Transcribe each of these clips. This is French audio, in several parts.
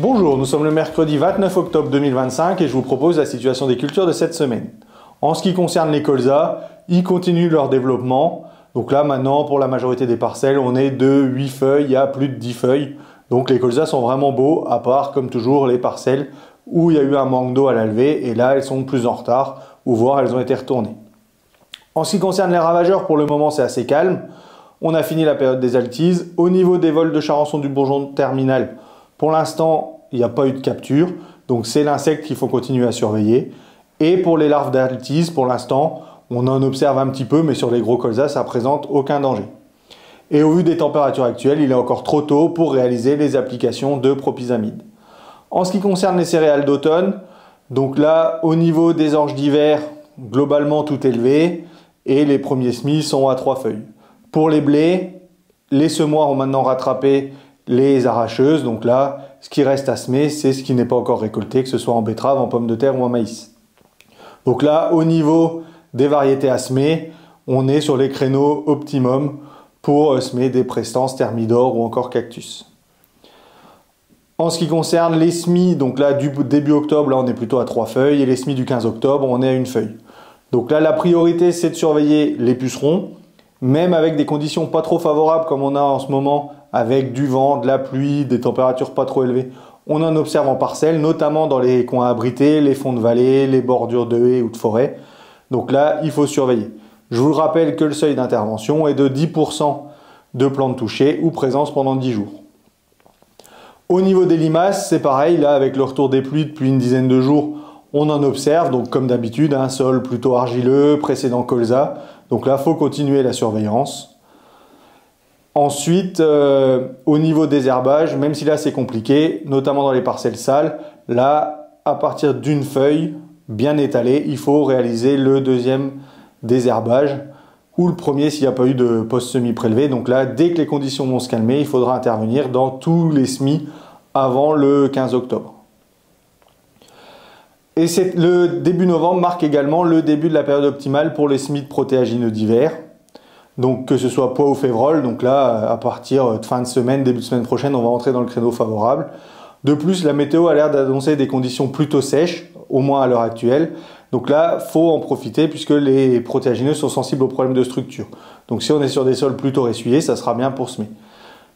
Bonjour, nous sommes le mercredi 29 octobre 2025 et je vous propose la situation des cultures de cette semaine. En ce qui concerne les colzas, ils continuent leur développement. Donc là maintenant, pour la majorité des parcelles, on est de 8 feuilles à plus de 10 feuilles. Donc les colzas sont vraiment beaux, à part comme toujours les parcelles où il y a eu un manque d'eau à la levée et là elles sont plus en retard ou voire elles ont été retournées. En ce qui concerne les ravageurs, pour le moment c'est assez calme. On a fini la période des altises. Au niveau des vols de charançon du bourgeon terminal, pour l'instant, il n'y a pas eu de capture, donc c'est l'insecte qu'il faut continuer à surveiller. Et pour les larves d'altise, pour l'instant, on en observe un petit peu, mais sur les gros colzas, ça ne présente aucun danger. Et au vu des températures actuelles, il est encore trop tôt pour réaliser les applications de propyzamide. En ce qui concerne les céréales d'automne, donc là, au niveau des orges d'hiver, globalement tout est élevé, et les premiers semis sont à 3 feuilles. Pour les blés, les semoirs ont maintenant rattrapé les arracheuses, donc là, ce qui reste à semer, c'est ce qui n'est pas encore récolté, que ce soit en betterave, en pommes de terre ou en maïs. Donc là, au niveau des variétés à semer, on est sur les créneaux optimum pour semer des prestances, thermidor ou encore cactus. En ce qui concerne les semis, donc là, du début octobre, là, on est plutôt à 3 feuilles, et les semis du 15 octobre, on est à 1 feuille. Donc là, la priorité, c'est de surveiller les pucerons, même avec des conditions pas trop favorables comme on a en ce moment, avec du vent, de la pluie, des températures pas trop élevées. On en observe en parcelle, notamment dans les coins abrités, les fonds de vallée, les bordures de haies ou de forêt. Donc là, il faut surveiller. Je vous rappelle que le seuil d'intervention est de 10% de plantes touchées ou présence pendant 10 jours. Au niveau des limaces, c'est pareil, là avec le retour des pluies depuis une dizaine de jours, on en observe, donc comme d'habitude, un sol plutôt argileux, précédent colza. Donc là, il faut continuer la surveillance. Ensuite, au niveau des herbages, même si là c'est compliqué, notamment dans les parcelles sales, là, à partir d'une feuille bien étalée, il faut réaliser le deuxième désherbage ou le premier s'il n'y a pas eu de post-semis prélevé. Donc là, dès que les conditions vont se calmer, il faudra intervenir dans tous les semis avant le 15 octobre. Et le début novembre marque également le début de la période optimale pour les semis de protéagineux d'hiver. Donc que ce soit pois ou févrole, donc là à partir de fin de semaine, début de semaine prochaine, on va entrer dans le créneau favorable. De plus, la météo a l'air d'annoncer des conditions plutôt sèches, au moins à l'heure actuelle. Donc là, il faut en profiter puisque les protéagineux sont sensibles aux problèmes de structure. Donc si on est sur des sols plutôt ressuyés, ça sera bien pour semer.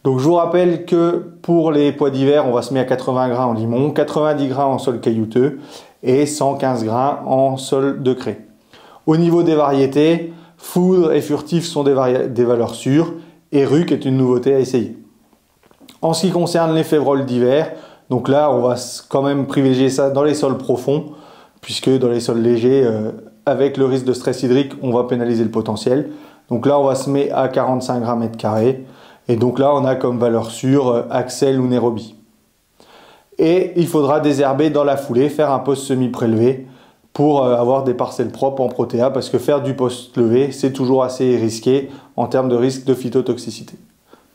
Donc je vous rappelle que pour les pois d'hiver, on va semer à 80 grains en limon, 90 grains en sol caillouteux et 115 grains en sol de craie. Au niveau des variétés, foudre et furtif sont des valeurs sûres et ruc est une nouveauté à essayer. En ce qui concerne les févroles d'hiver, donc là on va quand même privilégier ça dans les sols profonds puisque dans les sols légers, avec le risque de stress hydrique, on va pénaliser le potentiel. Donc là on va semer à 45 grammes mètre carré et donc là on a comme valeur sûre Axel ou Nairobi. Et il faudra désherber dans la foulée, faire un post semi prélevé pour avoir des parcelles propres en protéa parce que faire du post levé, c'est toujours assez risqué en termes de risque de phytotoxicité.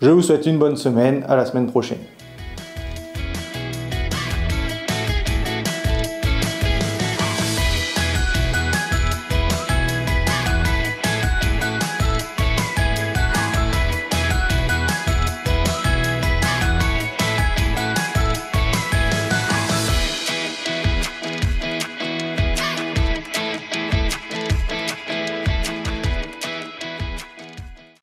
Je vous souhaite une bonne semaine, à la semaine prochaine.